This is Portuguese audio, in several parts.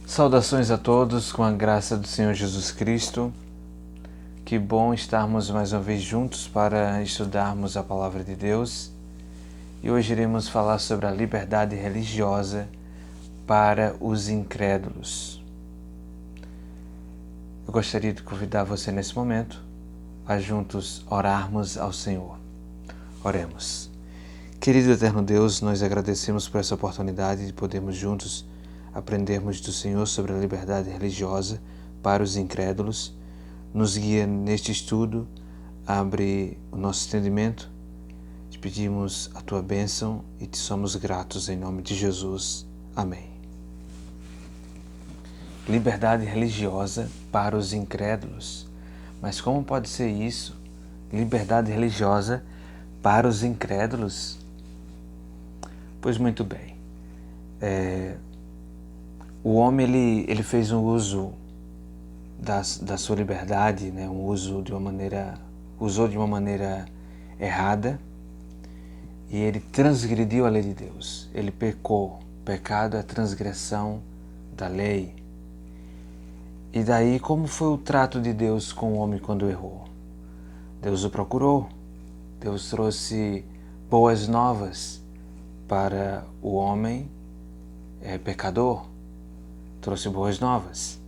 Saudações a todos com a graça do Senhor Jesus Cristo. Que bom estarmos mais uma vez juntos para estudarmos a Palavra de Deus. E hoje iremos falar sobre a liberdade religiosa para os incrédulos. Eu gostaria de convidar você nesse momento a juntos orarmos ao Senhor. Oremos. Querido eterno Deus, nós agradecemos por essa oportunidade de podermos juntos aprendermos do Senhor sobre a liberdade religiosa para os incrédulos. Nos guia neste estudo, abre o nosso entendimento. Te pedimos a tua bênção e te somos gratos em nome de Jesus. Amém. Liberdade religiosa para os incrédulos. Mas como pode ser isso? Liberdade religiosa para os incrédulos? Pois muito bem. O homem ele fez um uso da sua liberdade, né? Usou de uma maneira errada, e ele transgrediu a lei de Deus. Ele pecou. Pecado é a transgressão da lei. E daí, como foi o trato de Deus com o homem quando errou? Deus o procurou. Deus trouxe boas novas para o homem pecador. Trouxe boas novas.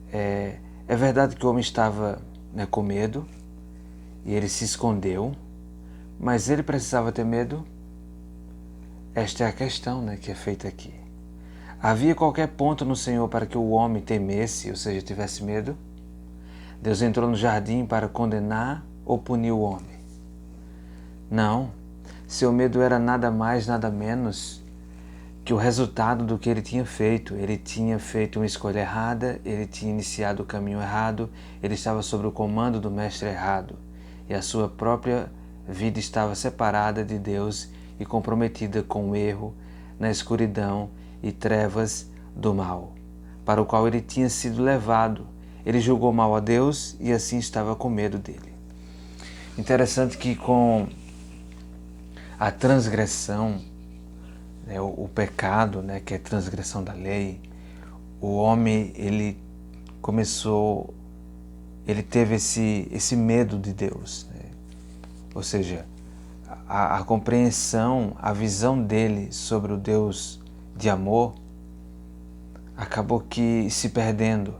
É verdade que o homem estava com medo e ele se escondeu, mas ele precisava ter medo? Esta é a questão que é feita aqui. Havia qualquer ponto no Senhor para que o homem temesse, ou seja, tivesse medo? Deus entrou no jardim para condenar ou punir o homem? Não. Seu medo era nada mais, nada menos que o resultado do que ele tinha feito. Ele tinha feito uma escolha errada, ele tinha iniciado o caminho errado, ele estava sob o comando do mestre errado, e a sua própria vida estava separada de Deus e comprometida com o erro, na escuridão e trevas do mal, para o qual ele tinha sido levado. Ele julgou mal a Deus e assim estava com medo dele. Interessante que com a transgressão, o pecado, que é a transgressão da lei, o homem ele teve esse medo de Deus, ou seja, a compreensão, a visão dele sobre o Deus de amor acabou que se perdendo.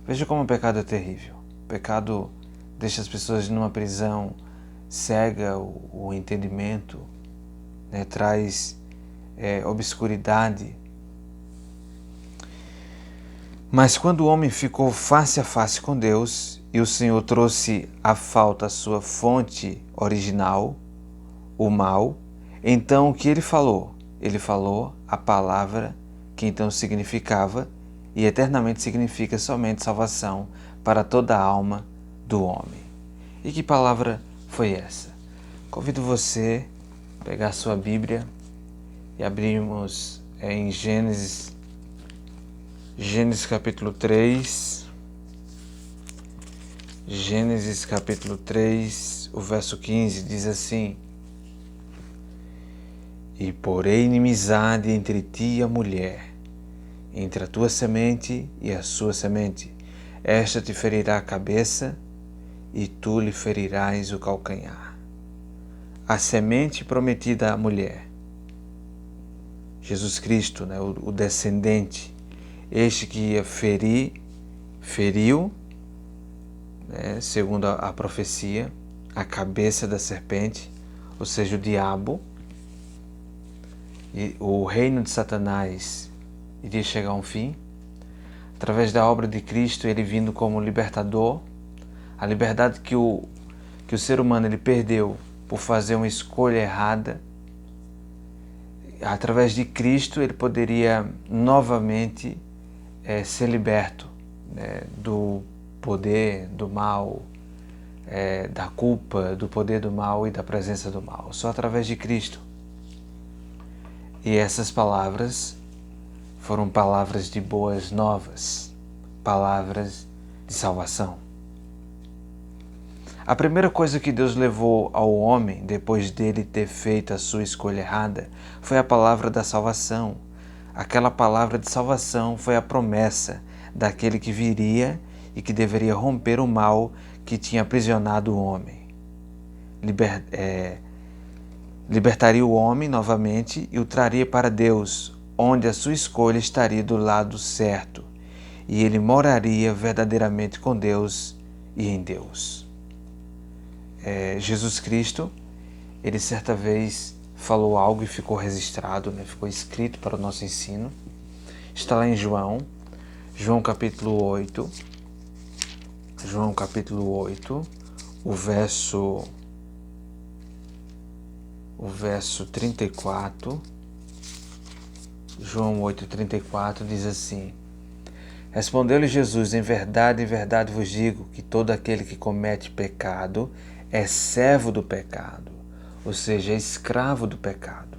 Veja como o pecado é terrível. O pecado deixa as pessoas numa prisão, cega o entendimento, traz obscuridade. Mas quando o homem ficou face a face com Deus e o Senhor trouxe à falta a sua fonte original, o mal, então o que ele falou? Ele falou a palavra que então significava e eternamente significa somente salvação para toda a alma do homem. E que palavra foi essa? Convido você a pegar sua Bíblia e abrimos em Gênesis capítulo 3. Gênesis capítulo 3, o verso 15 diz assim: E porém inimizade entre ti e a mulher, entre a tua semente e a sua semente. Esta te ferirá a cabeça, e tu lhe ferirás o calcanhar. A semente prometida à mulher, Jesus Cristo, o descendente, este que ia feriu, segundo a profecia, a cabeça da serpente, ou seja, o diabo. E o reino de Satanás iria chegar a um fim, através da obra de Cristo, ele vindo como libertador. A liberdade que o ser humano ele perdeu por fazer uma escolha errada, através de Cristo ele poderia novamente ser liberto do poder do mal, da culpa, do poder do mal e da presença do mal. Só através de Cristo. E essas palavras foram palavras de boas novas, palavras de salvação. A primeira coisa que Deus levou ao homem, depois dele ter feito a sua escolha errada, foi a palavra da salvação, Aquela palavra de salvação foi a promessa daquele que viria e que deveria romper o mal que tinha aprisionado o homem. Libertaria o homem novamente e o traria para Deus, onde a sua escolha estaria do lado certo, e ele moraria verdadeiramente com Deus e em Deus. Jesus Cristo, ele certa vez falou algo e ficou registrado, ficou escrito para o nosso ensino. Está lá em João capítulo 8, o verso 34, João 8:34 diz assim: Respondeu-lhe Jesus, em verdade vos digo que todo aquele que comete pecado é servo do pecado, ou seja, é escravo do pecado.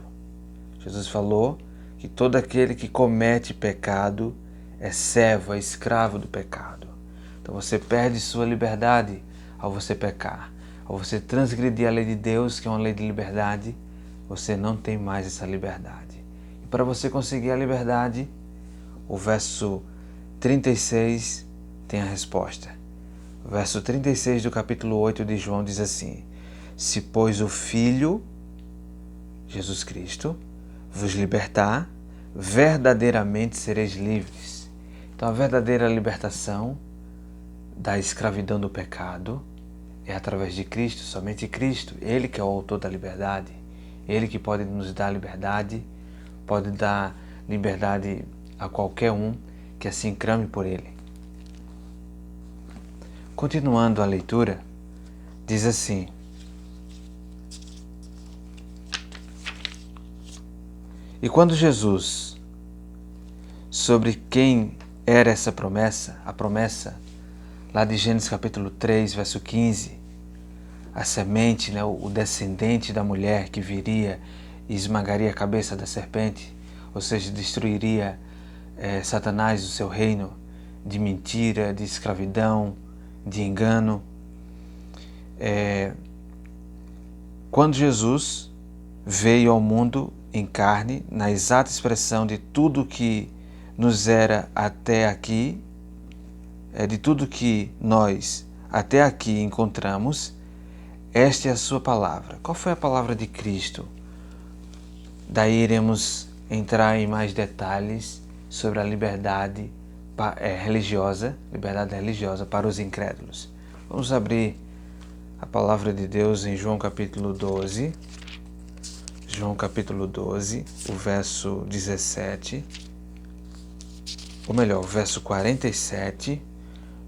Jesus falou que todo aquele que comete pecado é servo, é escravo do pecado. Então você perde sua liberdade ao você pecar. Ao você transgredir a lei de Deus, que é uma lei de liberdade, você não tem mais essa liberdade. E para você conseguir a liberdade, o verso 36 tem a resposta. O verso 36 do capítulo 8 de João diz assim: Se, pois, o Filho, Jesus Cristo, vos libertar, verdadeiramente sereis livres. Então a verdadeira libertação da escravidão do pecado é através de Cristo, somente Cristo. Ele que é o autor da liberdade. Ele que pode nos dar liberdade, pode dar liberdade a qualquer um que assim clame por Ele. Continuando a leitura, diz assim: E quando Jesus, sobre quem era essa promessa, a promessa lá de Gênesis capítulo 3, verso 15, a semente, o descendente da mulher que viria e esmagaria a cabeça da serpente, ou seja, destruiria Satanás, o seu reino de mentira, de escravidão, de engano. Quando Jesus veio ao mundo em carne, na exata expressão de tudo que nos era até aqui, de tudo que nós até aqui encontramos, esta é a sua palavra. Qual foi a palavra de Cristo? Daí iremos entrar em mais detalhes sobre a liberdade religiosa para os incrédulos. Vamos abrir a palavra de Deus em João capítulo 12. João capítulo 12, o verso 17. Ou melhor, o verso 47.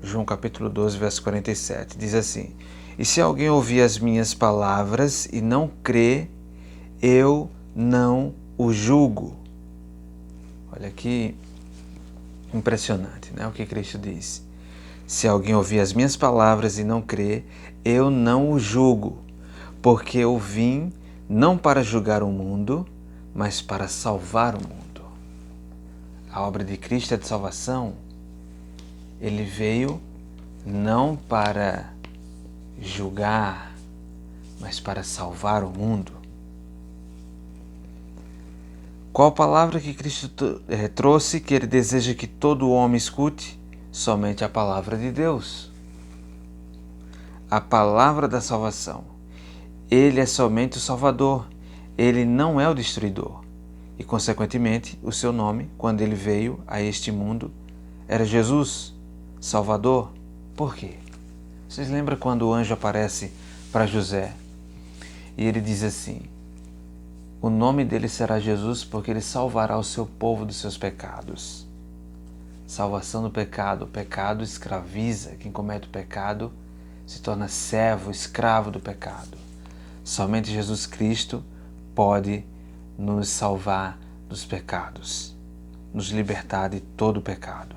João capítulo 12, verso 47. Diz assim: E se alguém ouvir as minhas palavras e não crê, eu não o julgo. Olha que impressionante, o que Cristo diz. Se alguém ouvir as minhas palavras e não crê, eu não o julgo, porque eu vim não para julgar o mundo, mas para salvar o mundo. A obra de Cristo é de salvação. Ele veio não para julgar, mas para salvar o mundo. Qual palavra que Cristo trouxe que ele deseja que todo homem escute? Somente a palavra de Deus. A palavra da salvação. Ele é somente o Salvador. Ele não é o destruidor. E, consequentemente, o seu nome, quando ele veio a este mundo, era Jesus, Salvador. Por quê? Vocês lembram quando o anjo aparece para José e ele diz assim: o nome dele será Jesus, porque ele salvará o seu povo dos seus pecados. Salvação do pecado. O pecado escraviza. Quem comete o pecado se torna servo, escravo do pecado. Somente Jesus Cristo pode nos salvar dos pecados, nos libertar de todo o pecado.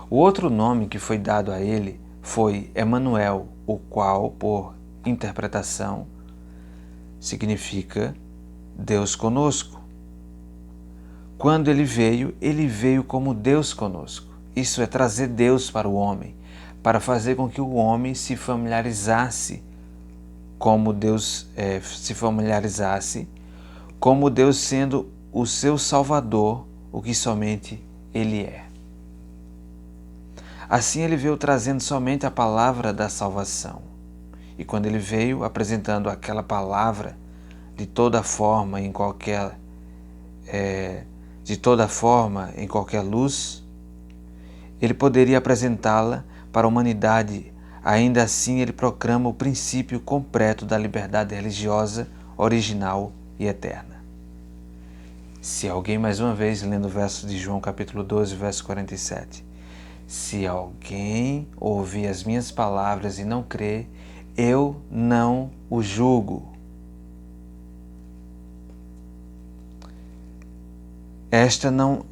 O outro nome que foi dado a ele foi Emanuel, o qual, por interpretação, significa Deus conosco. Quando ele veio como Deus conosco. Isso é trazer Deus para o homem, para fazer com que o homem se familiarizasse como Deus como Deus sendo o seu Salvador, o que somente Ele é. Assim ele veio trazendo somente a palavra da salvação. E quando ele veio apresentando aquela palavra de toda forma, em qualquer luz, ele poderia apresentá-la para a humanidade. Ainda assim, ele proclama o princípio completo da liberdade religiosa, original e eterna. Se alguém, mais uma vez, lendo o verso de João capítulo 12, verso 47, se alguém ouvir as minhas palavras e não crer, eu não o julgo. Esta não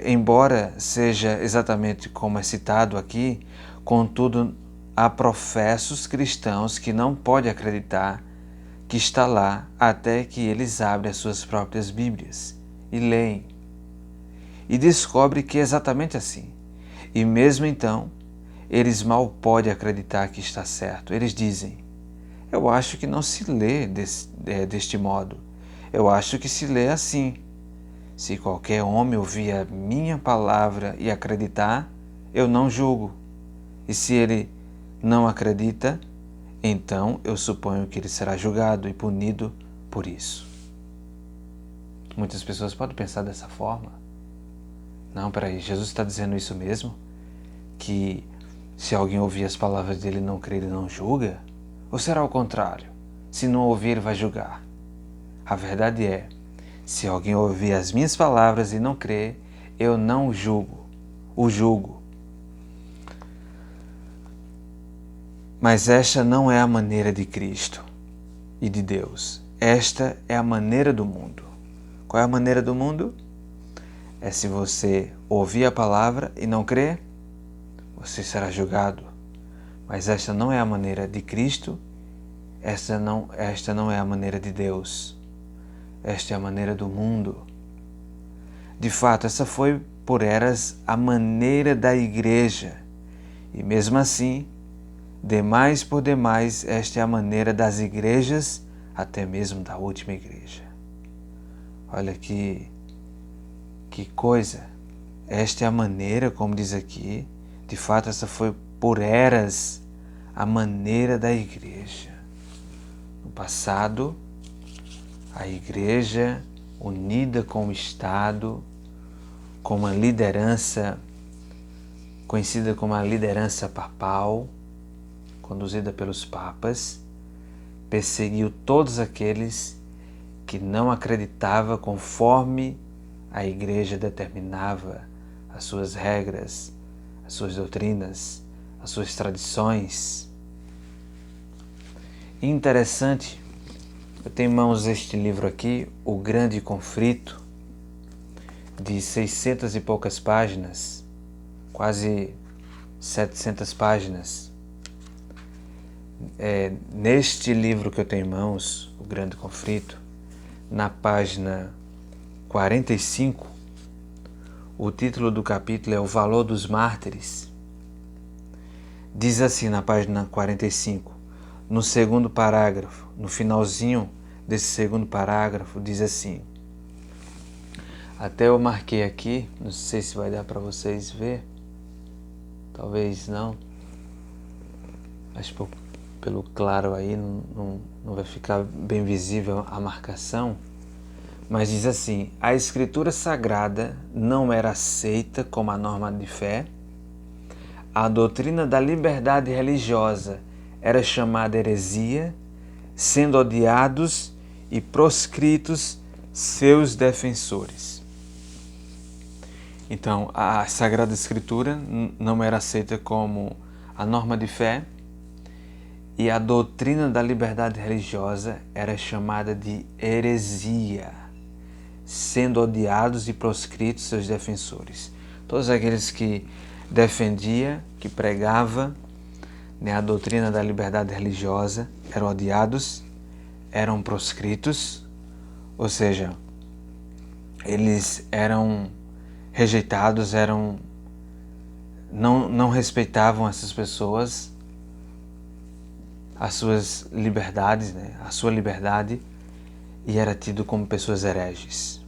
embora seja exatamente como é citado aqui, contudo, há professos cristãos que não podem acreditar que está lá até que eles abrem as suas próprias Bíblias e leem. E descobrem que é exatamente assim. E mesmo então, eles mal podem acreditar que está certo. Eles dizem, eu acho que não se lê deste modo. Eu acho que se lê assim. Se qualquer homem ouvir a minha palavra e acreditar, eu não julgo. E se ele não acredita, então eu suponho que ele será julgado e punido por isso. Muitas pessoas podem pensar dessa forma. Não, peraí, Jesus está dizendo isso mesmo? Que se alguém ouvir as palavras dele e não crer, ele não julga? Ou será o contrário? Se não ouvir, ele vai julgar? A verdade é, se alguém ouvir as minhas palavras e não crer, eu não o julgo. Mas esta não é a maneira de Cristo e de Deus. Esta é a maneira do mundo. Qual é a maneira do mundo? É se você ouvir a palavra e não crer, você será julgado. Mas esta não é a maneira de Cristo, esta não é a maneira de Deus. Esta é a maneira do mundo. De fato, essa foi por eras a maneira da igreja. E mesmo assim, demais por demais, esta é a maneira das igrejas, até mesmo da última igreja. Olha que coisa. Esta é a maneira, como diz aqui, de fato essa foi por eras a maneira da igreja. No passado, a igreja unida com o Estado, com uma liderança conhecida como a liderança papal, conduzida pelos papas, perseguiu todos aqueles que não acreditavam conforme a igreja determinava as suas regras, as suas doutrinas, as suas tradições. Interessante, eu tenho em mãos este livro aqui, O Grande Conflito, de 600 e poucas páginas, quase 700 páginas. Neste livro que eu tenho em mãos, O Grande Conflito, na página 45, o título do capítulo é O Valor dos Mártires. Diz assim na página 45, no segundo parágrafo, no finalzinho desse segundo parágrafo, diz assim, até eu marquei aqui, não sei se vai dar para vocês ver, talvez não, mas pelo claro aí não vai ficar bem visível a marcação, mas diz assim, a Escritura Sagrada não era aceita como a norma de fé, a doutrina da liberdade religiosa era chamada heresia, sendo odiados e proscritos seus defensores. Então, a Sagrada Escritura não era aceita como a norma de fé e a doutrina da liberdade religiosa era chamada de heresia, sendo odiados e proscritos seus defensores. Todos aqueles que defendiam, que pregavam a doutrina da liberdade religiosa eram odiados, eram proscritos, ou seja, eles eram rejeitados, não respeitavam essas pessoas, as suas liberdades, a sua liberdade, e era tido como pessoas hereges.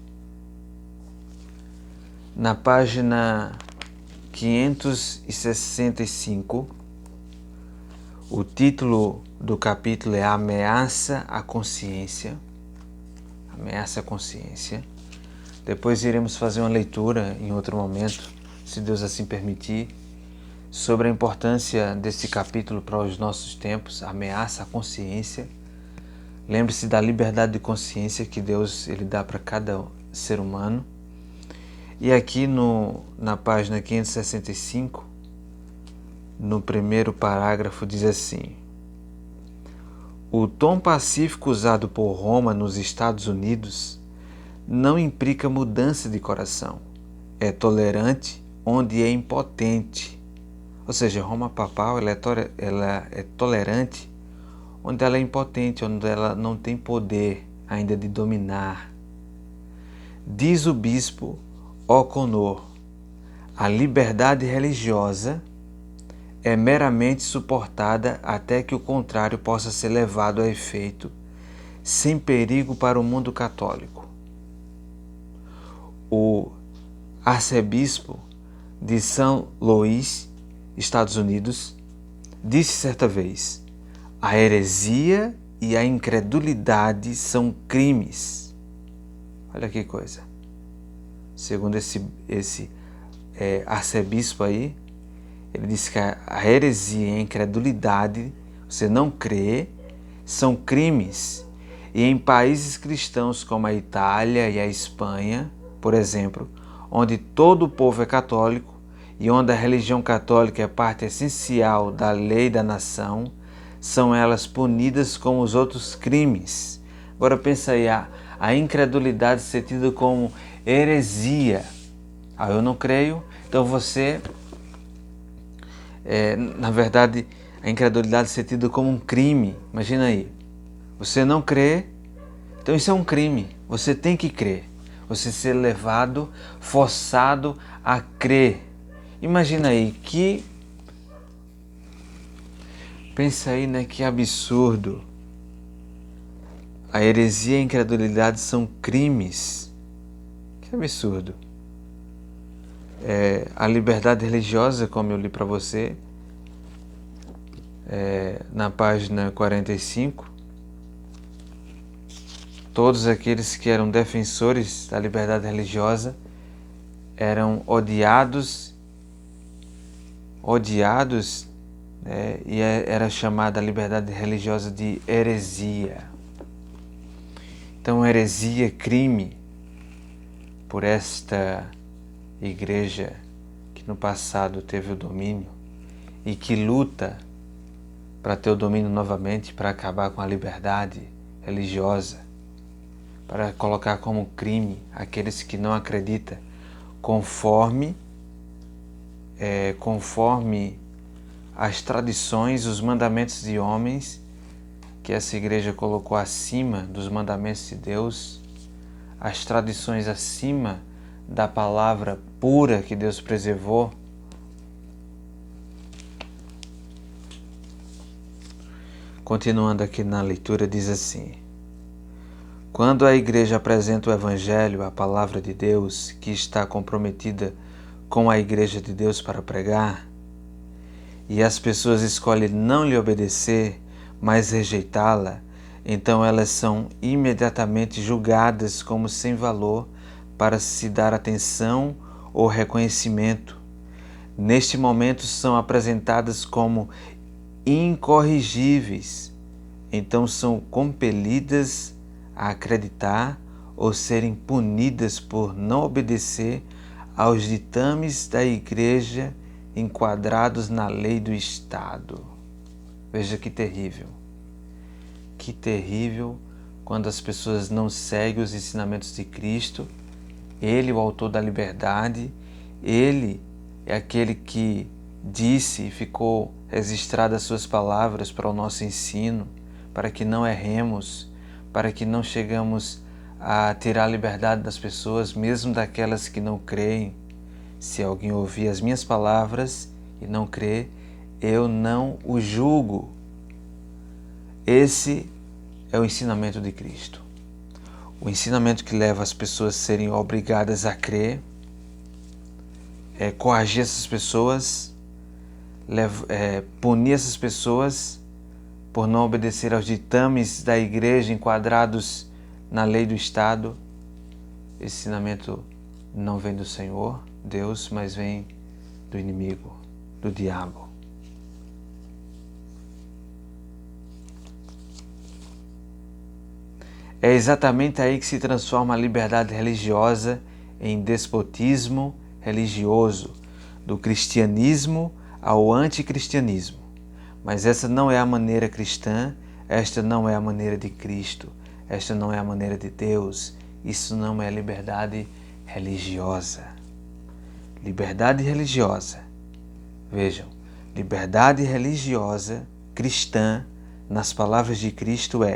Na página 565, o título do capítulo é Ameaça à Consciência. Ameaça à Consciência. Depois iremos fazer uma leitura em outro momento, se Deus assim permitir, sobre a importância desse capítulo para os nossos tempos, Ameaça à Consciência. Lembre-se da liberdade de consciência que Deus ele dá para cada ser humano. E aqui na página 565, no primeiro parágrafo, diz assim: o tom pacífico usado por Roma nos Estados Unidos não implica mudança de coração. É tolerante onde é impotente. Ou seja, Roma papal ela é tolerante onde ela é impotente, onde ela não tem poder ainda de dominar. Diz o bispo O'Connor: a liberdade religiosa é meramente suportada até que o contrário possa ser levado a efeito, sem perigo para o mundo católico. O arcebispo de São Louis, Estados Unidos, disse certa vez: a heresia e a incredulidade são crimes. Olha que coisa. Segundo esse arcebispo aí, ele disse que a heresia e a incredulidade, você não crê, são crimes. E em países cristãos como a Itália e a Espanha, por exemplo, onde todo o povo é católico e onde a religião católica é parte essencial da lei da nação, são elas punidas como os outros crimes. Agora pensa aí, a incredulidade ser tida como heresia. Eu não creio, então você... na verdade, a incredulidade ser tida como um crime. Imagina aí, você não crê, então isso é um crime. Você tem que crer. Você ser levado, forçado a crer. Imagina aí, pensa aí, né, que absurdo. A heresia e a incredulidade são crimes. Que absurdo. A liberdade religiosa, como eu li para você, na página 45, todos aqueles que eram defensores da liberdade religiosa eram odiados, e era chamada a liberdade religiosa de heresia. Então, heresia, crime, por esta igreja que no passado teve o domínio e que luta para ter o domínio novamente, para acabar com a liberdade religiosa, para colocar como crime aqueles que não acreditam conforme as tradições, os mandamentos de homens que essa igreja colocou acima dos mandamentos de Deus, as tradições acima da palavra pura que Deus preservou. Continuando aqui na leitura, diz assim: quando a igreja apresenta o Evangelho, a palavra de Deus, que está comprometida com a igreja de Deus para pregar, e as pessoas escolhem não lhe obedecer, mas rejeitá-la, então elas são imediatamente julgadas como sem valor para se dar atenção ou reconhecimento. Neste momento são apresentadas como incorrigíveis, então são compelidas a acreditar ou serem punidas por não obedecer aos ditames da igreja enquadrados na lei do Estado. Veja que terrível. Que terrível quando as pessoas não seguem os ensinamentos de Cristo. Ele, o autor da liberdade, ele é aquele que disse e ficou registrado as suas palavras para o nosso ensino, para que não erremos, para que não chegamos a tirar a liberdade das pessoas, mesmo daquelas que não creem. Se alguém ouvir as minhas palavras e não crer, eu não o julgo. Esse é o ensinamento de Cristo. O ensinamento que leva as pessoas a serem obrigadas a crer, coagir essas pessoas, punir essas pessoas por não obedecer aos ditames da igreja enquadrados na lei do Estado. Esse ensinamento não vem do Senhor, Deus, mas vem do inimigo, do diabo. É exatamente aí que se transforma a liberdade religiosa em despotismo religioso, do cristianismo ao anticristianismo. Mas essa não é a maneira cristã, esta não é a maneira de Cristo, esta não é a maneira de Deus, isso não é liberdade religiosa. Liberdade religiosa, vejam, liberdade religiosa cristã, nas palavras de Cristo é: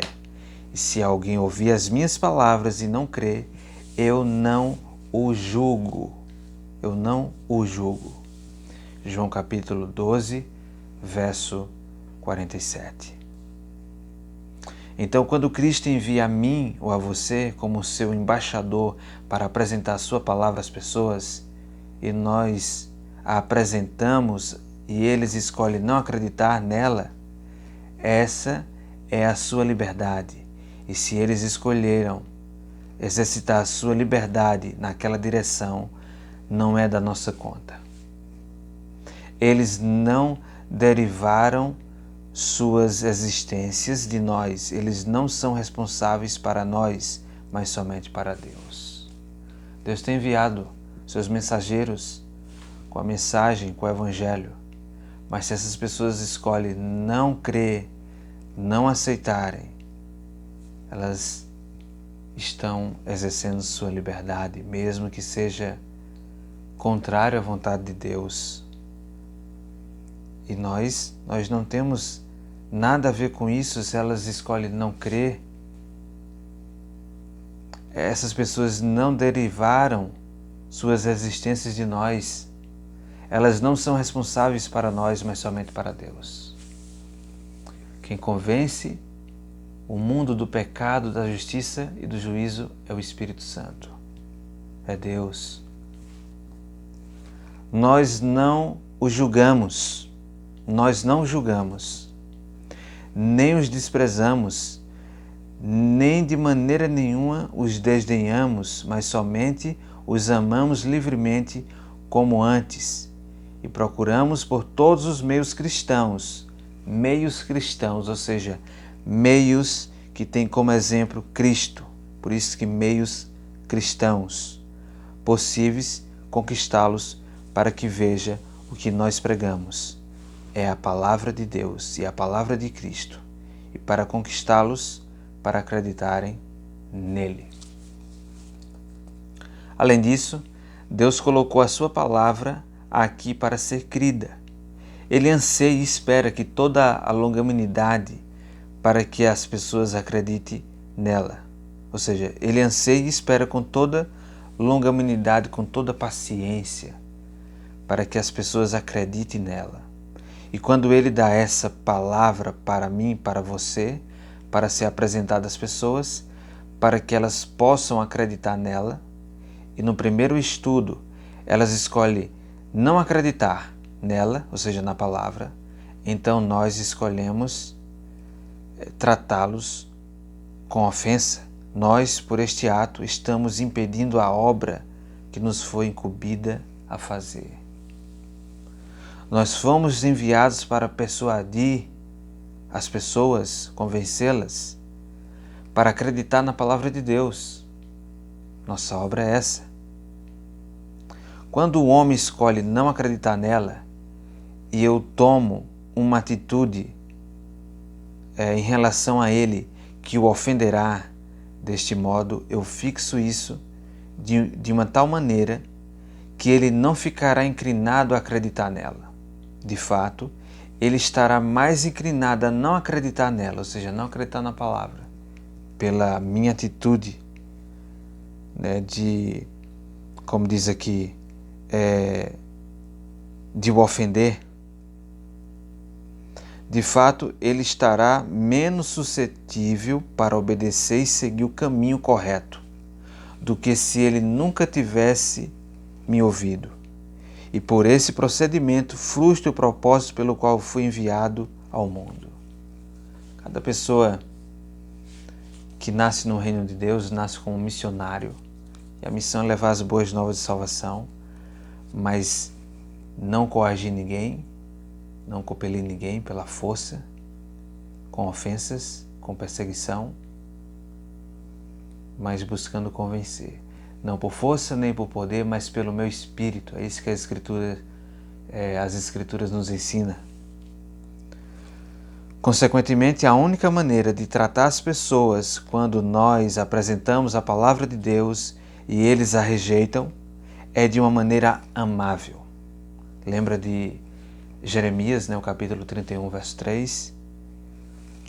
e se alguém ouvir as minhas palavras e não crer, eu não o julgo. Eu não o julgo. João capítulo 12, verso 47. Então, quando Cristo envia a mim ou a você como seu embaixador para apresentar a sua palavra às pessoas, e nós a apresentamos e eles escolhem não acreditar nela, essa é a sua liberdade. E se eles escolheram exercitar a sua liberdade naquela direção, não é da nossa conta. Eles não derivaram suas existências de nós. Eles não são responsáveis para nós, mas somente para Deus. Deus tem enviado seus mensageiros com a mensagem, com o Evangelho. Mas se essas pessoas escolhem não crer, não aceitarem, elas estão exercendo sua liberdade, mesmo que seja contrário à vontade de Deus. E nós não temos nada a ver com isso se elas escolhem não crer. Essas pessoas não derivaram suas existências de nós. Elas não são responsáveis para nós, mas somente para Deus. Quem convence o mundo do pecado, da justiça e do juízo é o Espírito Santo. É Deus. Nós não os julgamos. Nós não julgamos, nem os desprezamos, nem de maneira nenhuma os desdenhamos, mas somente os amamos livremente como antes e procuramos por todos os meios cristãos, ou seja, meios que têm como exemplo Cristo, por isso que meios cristãos, possíveis conquistá-los para que veja o que nós pregamos. É a palavra de Deus e a palavra de Cristo, e para conquistá-los, para acreditarem nele. Além disso, Deus colocou a sua palavra aqui para ser crida. Ele anseia e espera que toda a longanimidade para que as pessoas acreditem nela. Ou seja, ele anseia e espera com toda longanimidade, com toda paciência, para que as pessoas acreditem nela. E quando ele dá essa palavra para mim, para você, para ser apresentada às pessoas, para que elas possam acreditar nela, e no primeiro estudo elas escolhem não acreditar nela, ou seja, na palavra, então nós escolhemos tratá-los com ofensa. Nós, por este ato, estamos impedindo a obra que nos foi incumbida a fazer. Nós fomos enviados para persuadir as pessoas, convencê-las, para acreditar na palavra de Deus. Nossa obra é essa. Quando o homem escolhe não acreditar nela e eu tomo uma atitude em relação a ele que o ofenderá, deste modo eu fixo isso de uma tal maneira que ele não ficará inclinado a acreditar nela. De fato, ele estará mais inclinado a não acreditar nela, ou seja, não acreditar na palavra, pela minha atitude, de, como diz aqui, de o ofender. De fato, ele estará menos suscetível para obedecer e seguir o caminho correto do que se ele nunca tivesse me ouvido. e por esse procedimento frustre o propósito pelo qual fui enviado ao mundo. Cada pessoa que nasce no reino de Deus nasce como missionário, e a missão é levar as boas novas de salvação, mas não coagir ninguém, não compelir ninguém pela força, com ofensas, com perseguição, mas buscando convencer. Não por força nem por poder, mas pelo meu espírito. É isso que as Escrituras nos ensinam. Consequentemente, a única maneira de tratar as pessoas quando nós apresentamos a palavra de Deus e eles a rejeitam é de uma maneira amável. Lembra de Jeremias, o capítulo 31, verso 3,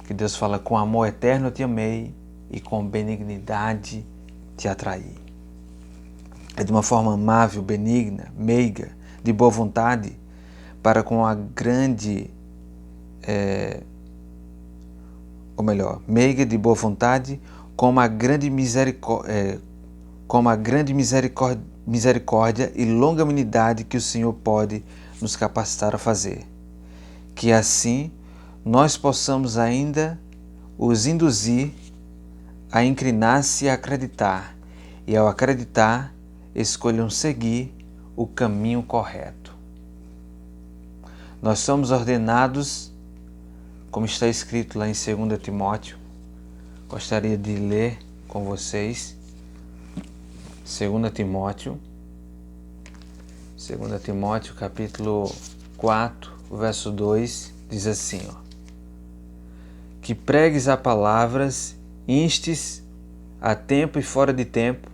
que Deus fala: com amor eterno eu te amei e com benignidade te atraí. É de uma forma amável, benigna, meiga, de boa vontade, para com a grande, meiga de boa vontade, como a grande misericórdia e longanimidade que o Senhor pode nos capacitar a fazer. Que assim nós possamos ainda os induzir a inclinar-se e a acreditar, e ao acreditar, escolham seguir o caminho correto. Nós somos ordenados, como está escrito lá em 2 Timóteo, gostaria de ler com vocês, 2 Timóteo capítulo 4, verso 2, diz assim, que pregues a palavras, instes a tempo e fora de tempo,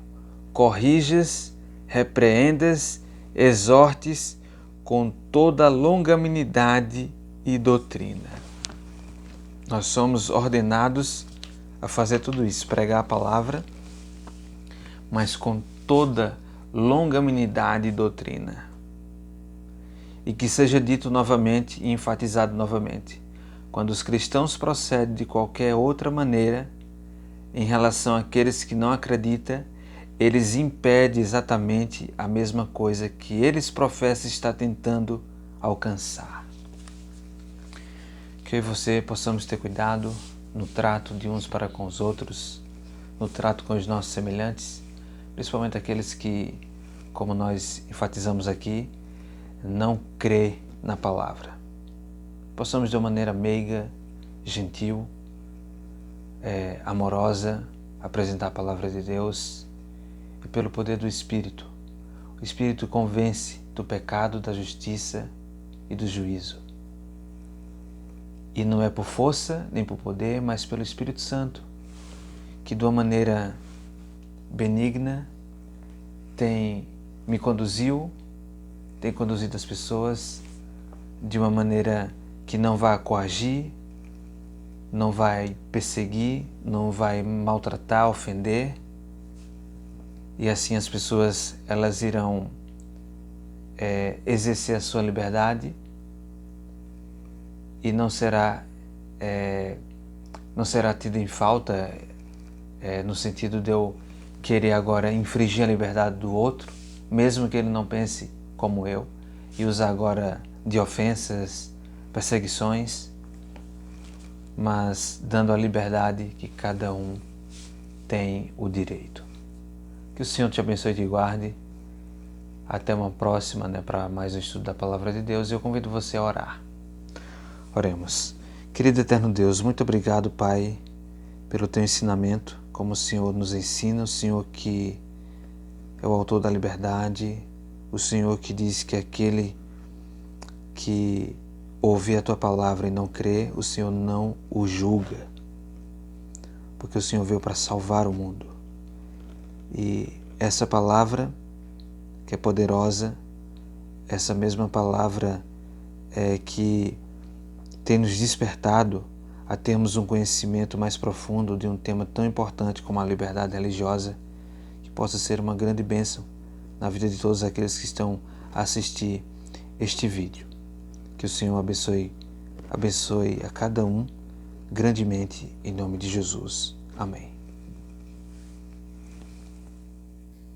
corrijas, repreendas, exortes com toda longanimidade e doutrina. Nós somos ordenados a fazer tudo isso, pregar a palavra, mas com toda longanimidade e doutrina. E que seja dito novamente e enfatizado novamente, quando os cristãos procedem de qualquer outra maneira em relação àqueles que não acreditam, eles impedem exatamente a mesma coisa que eles professam estar tentando alcançar. Que eu e você possamos ter cuidado no trato de uns para com os outros, no trato com os nossos semelhantes, principalmente aqueles que, como nós enfatizamos aqui, não crê na palavra. Possamos de uma maneira meiga, gentil, amorosa, apresentar a palavra de Deus e pelo poder do Espírito. O Espírito convence do pecado, da justiça e do juízo. E não é por força nem por poder, mas pelo Espírito Santo, que de uma maneira benigna me conduziu, tem conduzido as pessoas de uma maneira que não vai coagir, não vai perseguir, não vai maltratar, ofender. E assim as pessoas elas irão exercer a sua liberdade e não será tido em falta no sentido de eu querer agora infringir a liberdade do outro, mesmo que ele não pense como eu, e usar agora de ofensas, perseguições, mas dando a liberdade que cada um tem o direito. Que o Senhor te abençoe e te guarde. Até uma próxima, para mais um estudo da Palavra de Deus. Eu convido você a orar. Oremos. Querido eterno Deus, muito obrigado, Pai, pelo teu ensinamento, como o Senhor nos ensina, o Senhor que é o autor da liberdade, o Senhor que diz que aquele que ouvir a tua palavra e não crê, o Senhor não o julga, porque o Senhor veio para salvar o mundo. E essa palavra que é poderosa, essa mesma palavra que tem nos despertado a termos um conhecimento mais profundo de um tema tão importante como a liberdade religiosa, que possa ser uma grande bênção na vida de todos aqueles que estão a assistir este vídeo. Que o Senhor abençoe a cada um grandemente, em nome de Jesus. Amém.